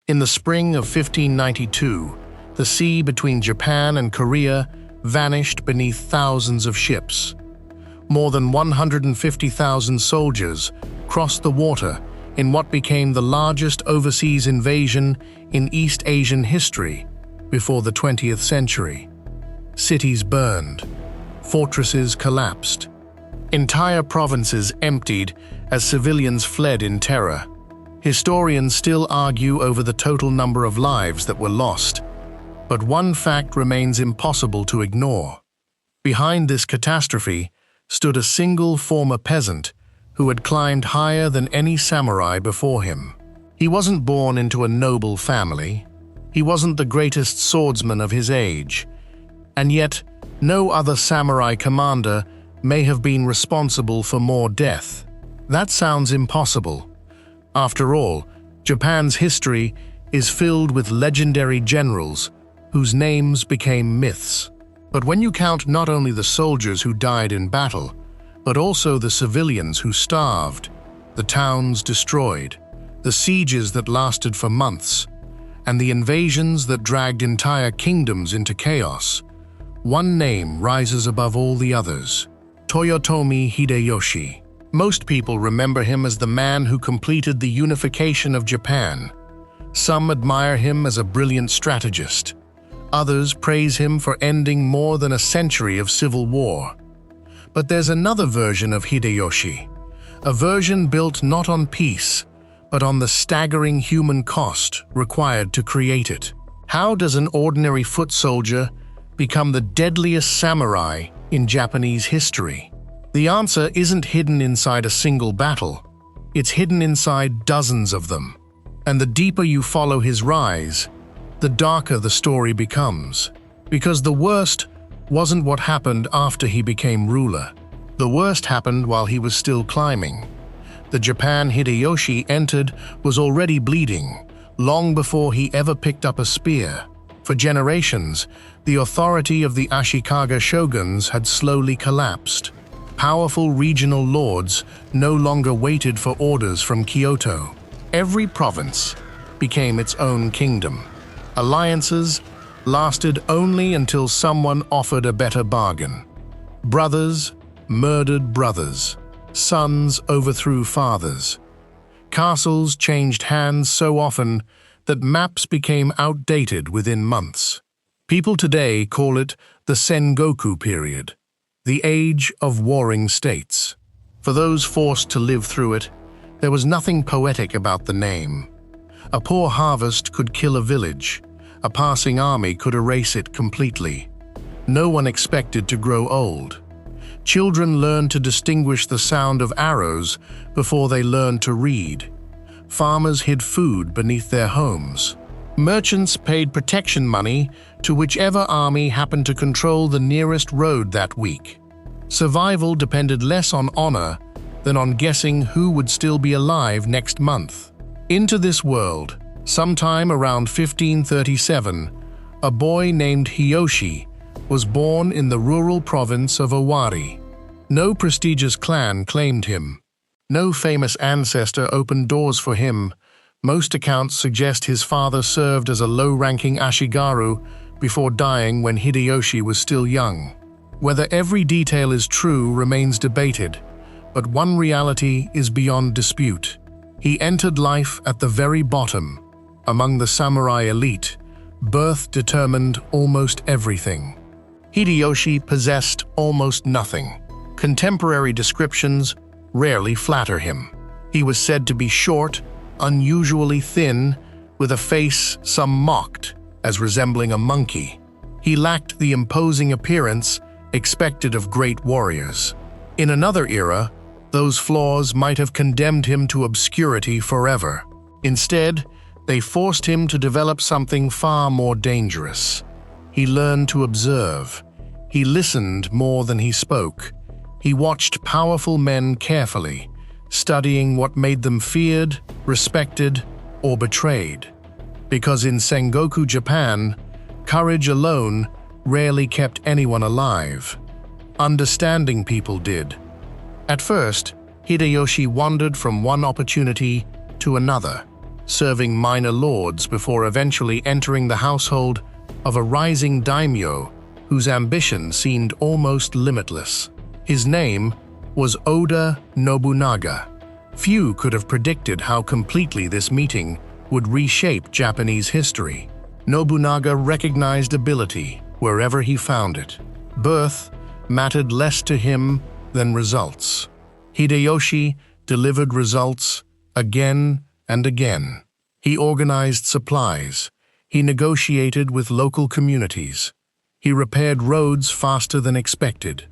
In the spring of 1592, the sea between Japan and Korea vanished beneath thousands of ships. More than 150,000 soldiers crossed the water in what became the largest overseas invasion in East Asian history before the 20th century. Cities burned, fortresses collapsed, entire provinces emptied as civilians fled in terror. Historians still argue over the total number of lives that were lost, but one fact remains impossible to ignore. Behind this catastrophe stood a single former peasant who had climbed higher than any samurai before him. He wasn't born into a noble family. He wasn't the greatest swordsman of his age. And yet, no other samurai commander may have been responsible for more death. That sounds impossible. After all, Japan's history is filled with legendary generals whose names became myths. But when you count not only the soldiers who died in battle, but also the civilians who starved, the towns destroyed, the sieges that lasted for months, and the invasions that dragged entire kingdoms into chaos, one name rises above all the others: Toyotomi Hideyoshi. Most people remember him as the man who completed the unification of Japan. Some admire him as a brilliant strategist. Others praise him for ending more than a century of civil war. But there's another version of Hideyoshi, a version built not on peace, but on the staggering human cost required to create it. How does an ordinary foot soldier become the deadliest samurai in Japanese history? The answer isn't hidden inside a single battle. It's hidden inside dozens of them. And the deeper you follow his rise, the darker the story becomes. Because the worst wasn't what happened after he became ruler. The worst happened while he was still climbing. The Japan Hideyoshi entered was already bleeding, long before he ever picked up a spear. For generations, the authority of the Ashikaga shoguns had slowly collapsed. Powerful regional lords no longer waited for orders from Kyoto. Every province became its own kingdom. Alliances lasted only until someone offered a better bargain. Brothers murdered brothers. Sons overthrew fathers. Castles changed hands so often that maps became outdated within months. People today call it the Sengoku Period, the age of warring states. For those forced to live through it, there was nothing poetic about the name. A poor harvest could kill a village. A passing army could erase it completely. No one expected to grow old. Children learned to distinguish the sound of arrows before they learned to read. Farmers hid food beneath their homes. Merchants paid protection money to whichever army happened to control the nearest road that week. Survival depended less on honor than on guessing who would still be alive next month. Into this world, sometime around 1537, a boy named Hideyoshi was born in the rural province of Owari. No prestigious clan claimed him. No famous ancestor opened doors for him. Most accounts suggest his father served as a low-ranking ashigaru before dying when Hideyoshi was still young. Whether every detail is true remains debated, but one reality is beyond dispute. He entered life at the very bottom. Among the samurai elite, birth determined almost everything. Hideyoshi possessed almost nothing. Contemporary descriptions rarely flatter him. He was said to be short, unusually thin, with a face some mocked as resembling a monkey. He lacked the imposing appearance expected of great warriors. In another era, those flaws might have condemned him to obscurity forever. Instead, they forced him to develop something far more dangerous. He learned to observe. He listened more than he spoke. He watched powerful men carefully, studying what made them feared, respected, or betrayed. Because in Sengoku Japan, courage alone rarely kept anyone alive. Understanding people did. At first, Hideyoshi wandered from one opportunity to another, serving minor lords before eventually entering the household of a rising daimyo whose ambition seemed almost limitless. His name was Oda Nobunaga. Few could have predicted how completely this meeting would reshape Japanese history. Nobunaga recognized ability wherever he found it. Birth mattered less to him than results. Hideyoshi delivered results again and again. He organized supplies. He negotiated with local communities. He repaired roads faster than expected.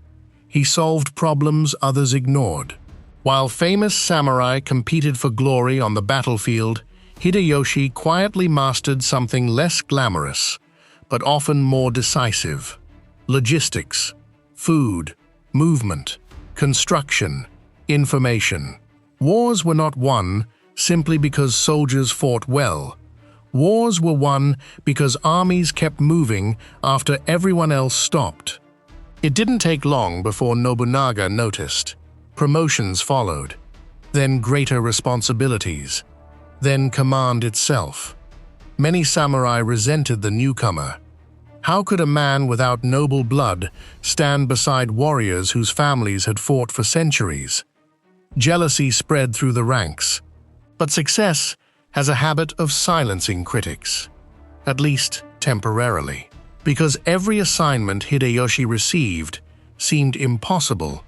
He solved problems others ignored. While famous samurai competed for glory on the battlefield, Hideyoshi quietly mastered something less glamorous, but often more decisive: logistics, food, movement, construction, information. Wars were not won simply because soldiers fought well. Wars were won because armies kept moving after everyone else stopped. It didn't take long before Nobunaga noticed. Promotions followed, then greater responsibilities, then command itself. Many samurai resented the newcomer. How could a man without noble blood stand beside warriors whose families had fought for centuries? Jealousy spread through the ranks. But success has a habit of silencing critics, at least temporarily, because every assignment Hideyoshi received seemed impossible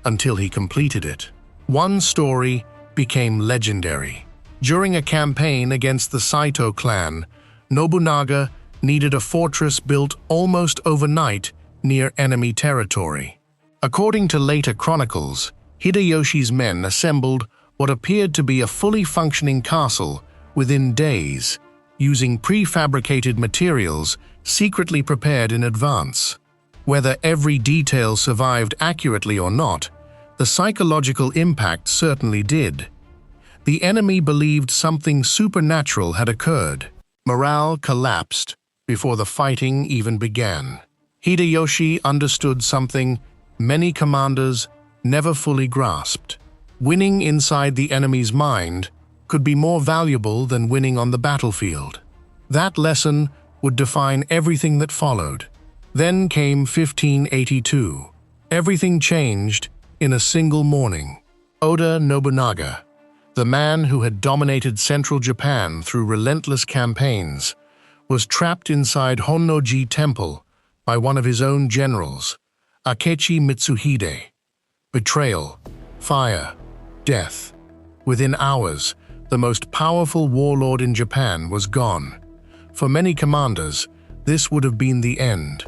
until he completed it. One story became legendary. During a campaign against the Saito clan, Nobunaga needed a fortress built almost overnight near enemy territory. According to later chronicles, Hideyoshi's men assembled what appeared to be a fully functioning castle within days, using prefabricated materials secretly prepared in advance. Whether every detail survived accurately or not, the psychological impact certainly did. The enemy believed something supernatural had occurred. Morale collapsed before the fighting even began. Hideyoshi understood something many commanders never fully grasped. Winning inside the enemy's mind could be more valuable than winning on the battlefield. That lesson would define everything that followed. Then came 1582. Everything changed in a single morning. Oda Nobunaga, the man who had dominated central Japan through relentless campaigns, was trapped inside Honnoji Temple by one of his own generals, Akechi Mitsuhide. Betrayal, fire, death. Within hours, the most powerful warlord in Japan was gone. For many commanders, this would have been the end.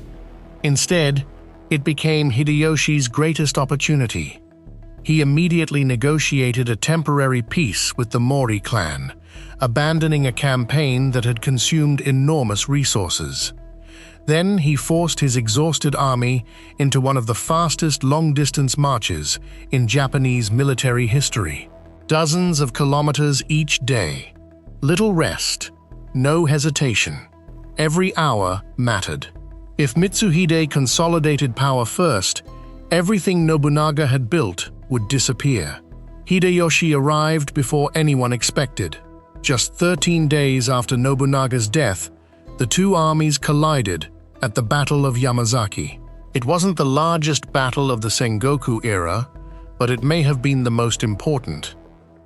Instead, it became Hideyoshi's greatest opportunity. He immediately negotiated a temporary peace with the Mori clan, abandoning a campaign that had consumed enormous resources. Then he forced his exhausted army into one of the fastest long-distance marches in Japanese military history. Dozens of kilometers each day. Little rest, no hesitation. Every hour mattered. If Mitsuhide consolidated power first, everything Nobunaga had built would disappear. Hideyoshi arrived before anyone expected. Just 13 days after Nobunaga's death, the two armies collided at the Battle of Yamazaki. It wasn't the largest battle of the Sengoku era, but it may have been the most important.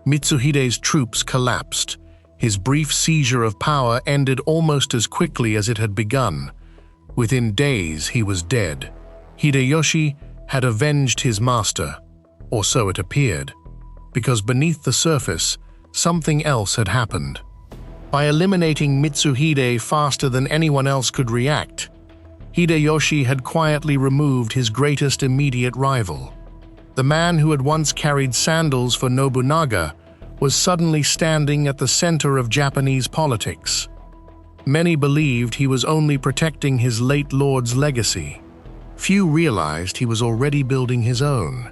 Mitsuhide's troops collapsed. His brief seizure of power ended almost as quickly as it had begun. Within days, he was dead. Hideyoshi had avenged his master, or so it appeared, because beneath the surface, something else had happened. By eliminating Mitsuhide faster than anyone else could react, Hideyoshi had quietly removed his greatest immediate rival. The man who had once carried sandals for Nobunaga was suddenly standing at the center of Japanese politics. Many believed he was only protecting his late lord's legacy. Few realized he was already building his own.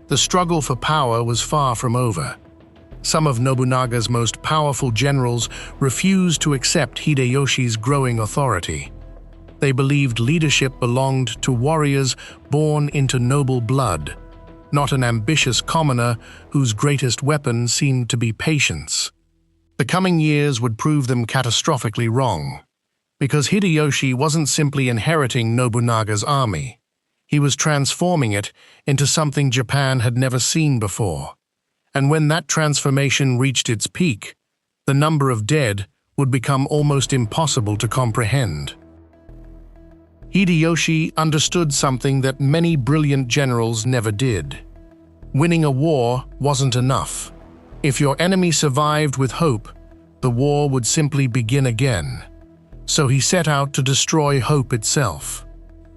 The struggle for power was far from over. Some of Nobunaga's most powerful generals refused to accept Hideyoshi's growing authority. They believed leadership belonged to warriors born into noble blood, not an ambitious commoner whose greatest weapon seemed to be patience. The coming years would prove them catastrophically wrong, because Hideyoshi wasn't simply inheriting Nobunaga's army. He was transforming it into something Japan had never seen before. And when that transformation reached its peak, the number of dead would become almost impossible to comprehend. Hideyoshi understood something that many brilliant generals never did. Winning a war wasn't enough. If your enemy survived with hope, the war would simply begin again. So he set out to destroy hope itself.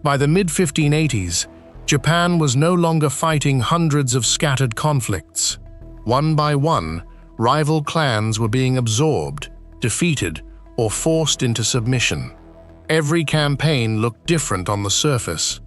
By the mid-1580s, Japan was no longer fighting hundreds of scattered conflicts. One by one, rival clans were being absorbed, defeated, or forced into submission. Every campaign looked different on the surface,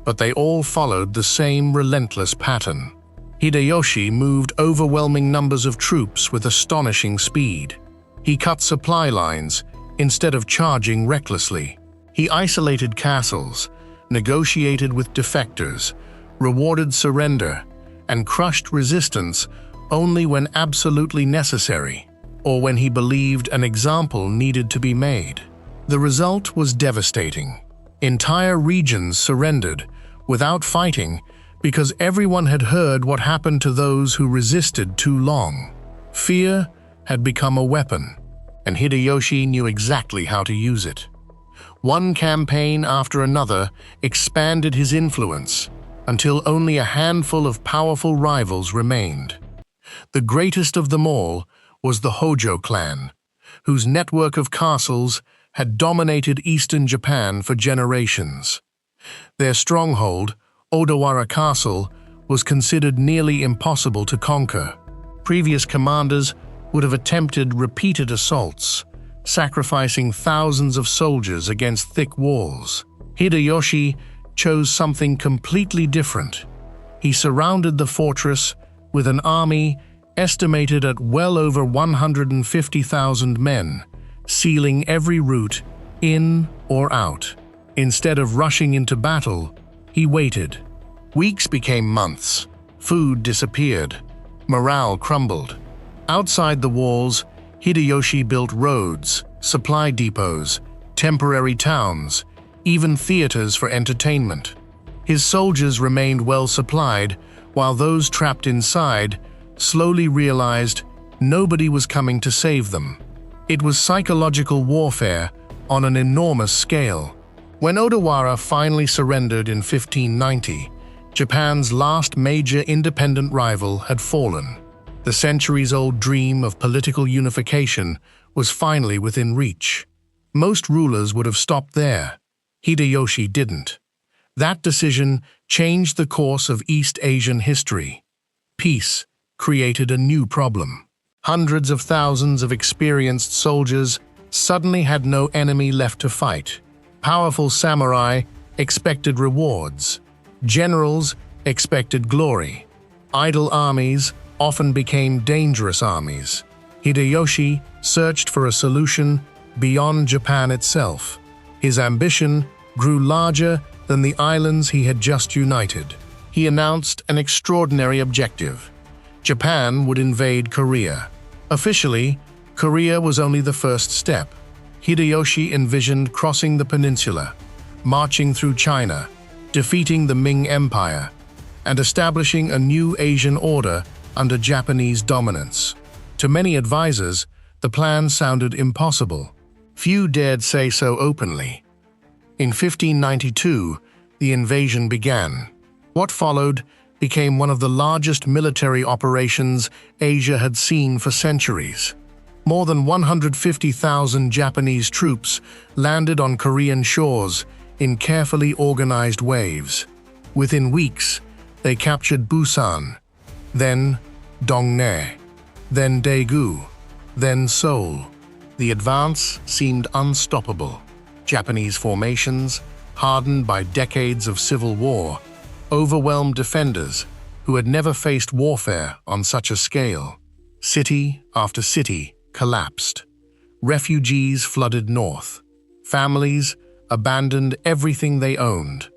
but they all followed the same relentless pattern. Hideyoshi moved overwhelming numbers of troops with astonishing speed. He cut supply lines instead of charging recklessly. He isolated castles, negotiated with defectors, rewarded surrender, and crushed resistance only when absolutely necessary, or when he believed an example needed to be made. The result was devastating. Entire regions surrendered without fighting because everyone had heard what happened to those who resisted too long. Fear had become a weapon, and Hideyoshi knew exactly how to use it. One campaign after another expanded his influence until only a handful of powerful rivals remained. The greatest of them all was the Hojo clan, whose network of castles had dominated eastern Japan for generations. Their stronghold, Odawara Castle, was considered nearly impossible to conquer. Previous commanders would have attempted repeated assaults, sacrificing thousands of soldiers against thick walls. Hideyoshi chose something completely different. He surrounded the fortress with an army estimated at well over 150,000 men, sealing every route in or out. Instead of rushing into battle, he waited. Weeks became months. Food disappeared. Morale crumbled. Outside the walls, Hideyoshi built roads, supply depots, temporary towns, even theaters for entertainment. His soldiers remained well supplied, while those trapped inside slowly realized nobody was coming to save them. It was psychological warfare on an enormous scale. When Odawara finally surrendered in 1590, Japan's last major independent rival had fallen. The centuries-old dream of political unification was finally within reach. Most rulers would have stopped there. Hideyoshi didn't. That decision changed the course of East Asian history. Peace created a new problem. Hundreds of thousands of experienced soldiers suddenly had no enemy left to fight. Powerful samurai expected rewards. Generals expected glory. Idle armies often became dangerous armies. Hideyoshi searched for a solution beyond Japan itself. His ambition grew larger than the islands he had just united. He announced an extraordinary objective. Japan would invade Korea. Officially, Korea was only the first step. Hideyoshi envisioned crossing the peninsula, marching through China, defeating the Ming Empire, and establishing a new Asian order under Japanese dominance. To many advisors, the plan sounded impossible. Few dared say so openly. In 1592, the invasion began. What followed became one of the largest military operations Asia had seen for centuries. More than 150,000 Japanese troops landed on Korean shores in carefully organized waves. Within weeks, they captured Busan, then Dongnae, then Daegu, then Seoul. The advance seemed unstoppable. Japanese formations, hardened by decades of civil war, overwhelmed defenders who had never faced warfare on such a scale. City after city collapsed. Refugees flooded north. Families abandoned everything they owned.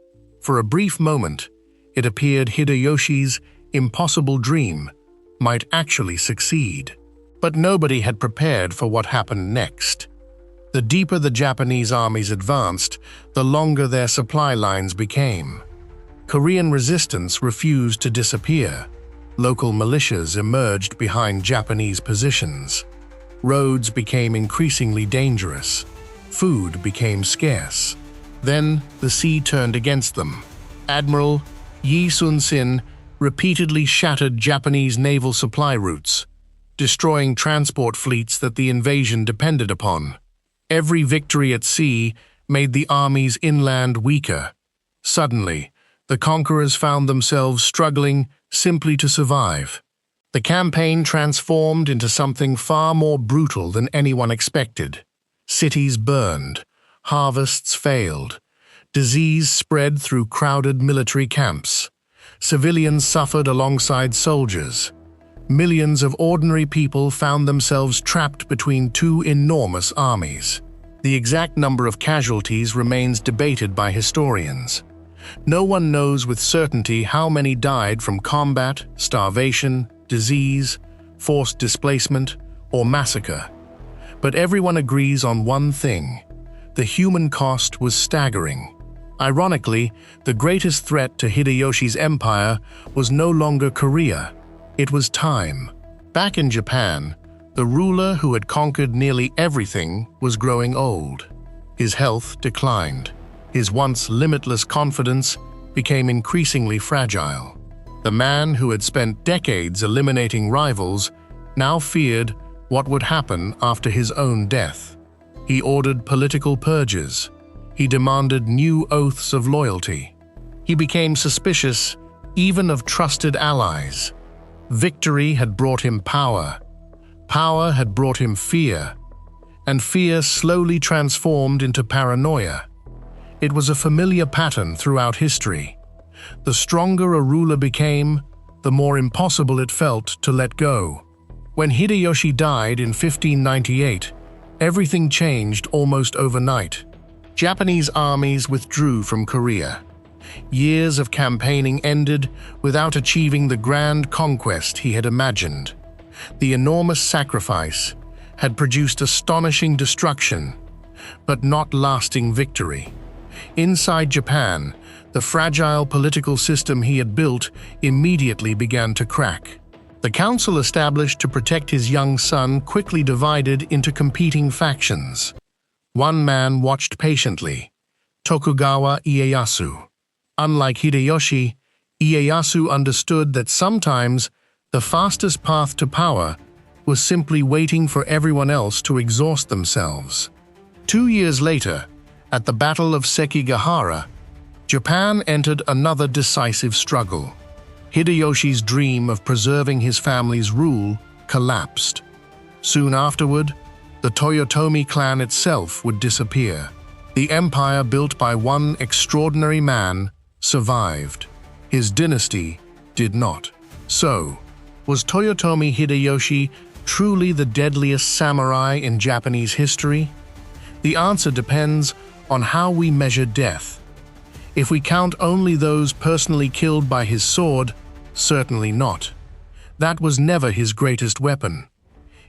For a brief moment, it appeared Hideyoshi's impossible dream might actually succeed. But nobody had prepared for what happened next. The deeper the Japanese armies advanced, the longer their supply lines became. Korean resistance refused to disappear. Local militias emerged behind Japanese positions. Roads became increasingly dangerous. Food became scarce. Then the sea turned against them. Admiral Yi Sun-sin repeatedly shattered Japanese naval supply routes, destroying transport fleets that the invasion depended upon. Every victory at sea made the armies inland weaker. Suddenly, the conquerors found themselves struggling simply to survive. The campaign transformed into something far more brutal than anyone expected. Cities burned, harvests failed, disease spread through crowded military camps. Civilians suffered alongside soldiers. Millions of ordinary people found themselves trapped between two enormous armies. The exact number of casualties remains debated by historians. No one knows with certainty how many died from combat, starvation, disease, forced displacement, or massacre. But everyone agrees on one thing: the human cost was staggering. Ironically, the greatest threat to Hideyoshi's empire was no longer Korea. It was time. Back in Japan, the ruler who had conquered nearly everything was growing old. His health declined. His once limitless confidence became increasingly fragile. The man who had spent decades eliminating rivals now feared what would happen after his own death. He ordered political purges. He demanded new oaths of loyalty. He became suspicious even of trusted allies. Victory had brought him power. Power had brought him fear. And fear slowly transformed into paranoia. It was a familiar pattern throughout history. The stronger a ruler became, the more impossible it felt to let go. When Hideyoshi died in 1598, everything changed almost overnight. Japanese armies withdrew from Korea. Years of campaigning ended without achieving the grand conquest he had imagined. The enormous sacrifice had produced astonishing destruction, but not lasting victory. Inside Japan, the fragile political system he had built immediately began to crack. The council established to protect his young son quickly divided into competing factions. One man watched patiently: Tokugawa Ieyasu. Unlike Hideyoshi, Ieyasu understood that sometimes the fastest path to power was simply waiting for everyone else to exhaust themselves. 2 years later, at the Battle of Sekigahara, Japan entered another decisive struggle. Hideyoshi's dream of preserving his family's rule collapsed. Soon afterward, the Toyotomi clan itself would disappear. The empire built by one extraordinary man survived. His dynasty did not. So, was Toyotomi Hideyoshi truly the deadliest samurai in Japanese history? The answer depends on how we measure death. If we count only those personally killed by his sword, certainly not. That was never his greatest weapon.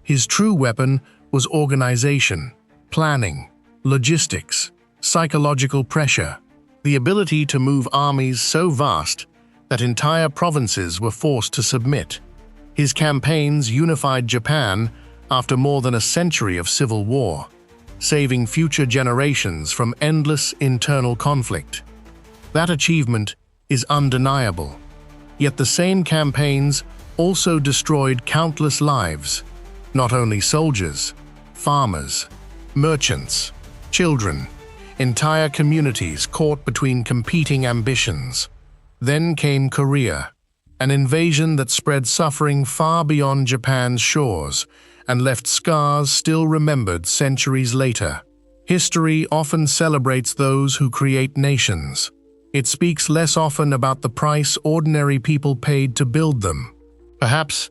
His true weapon was organization, planning, logistics, psychological pressure, the ability to move armies so vast that entire provinces were forced to submit. His campaigns unified Japan after more than a century of civil war, saving future generations from endless internal conflict. That achievement is undeniable. Yet the same campaigns also destroyed countless lives, not only soldiers, farmers, merchants, children, entire communities caught between competing ambitions. Then came Korea, an invasion that spread suffering far beyond Japan's shores and left scars still remembered centuries later. History often celebrates those who create nations. It speaks less often about the price ordinary people paid to build them. Perhaps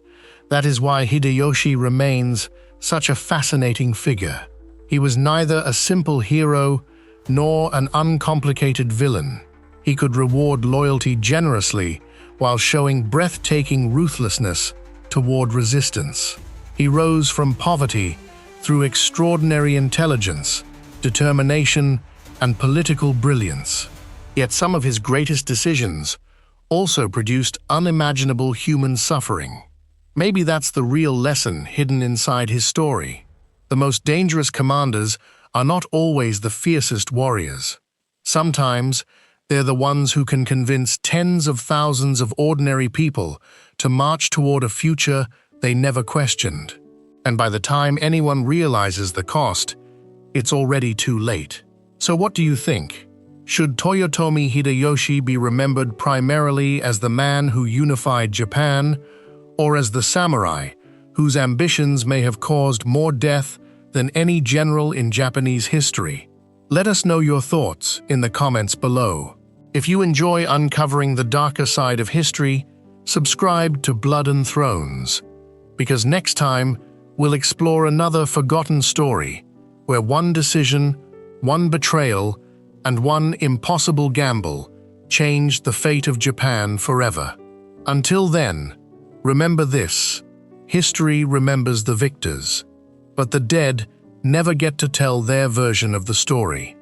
that is why Hideyoshi remains such a fascinating figure. He was neither a simple hero nor an uncomplicated villain. He could reward loyalty generously while showing breathtaking ruthlessness toward resistance. He rose from poverty through extraordinary intelligence, determination, and political brilliance. Yet some of his greatest decisions also produced unimaginable human suffering. Maybe that's the real lesson hidden inside his story. The most dangerous commanders are not always the fiercest warriors. Sometimes, they're the ones who can convince tens of thousands of ordinary people to march toward a future they never questioned. And by the time anyone realizes the cost, it's already too late. So what do you think? Should Toyotomi Hideyoshi be remembered primarily as the man who unified Japan, or as the samurai whose ambitions may have caused more death than any general in Japanese history? Let us know your thoughts in the comments below. If you enjoy uncovering the darker side of history, subscribe to Blood and Thrones, because next time we'll explore another forgotten story where one decision, one betrayal, and one impossible gamble changed the fate of Japan forever. Until then, remember this: history remembers the victors, but the dead never get to tell their version of the story.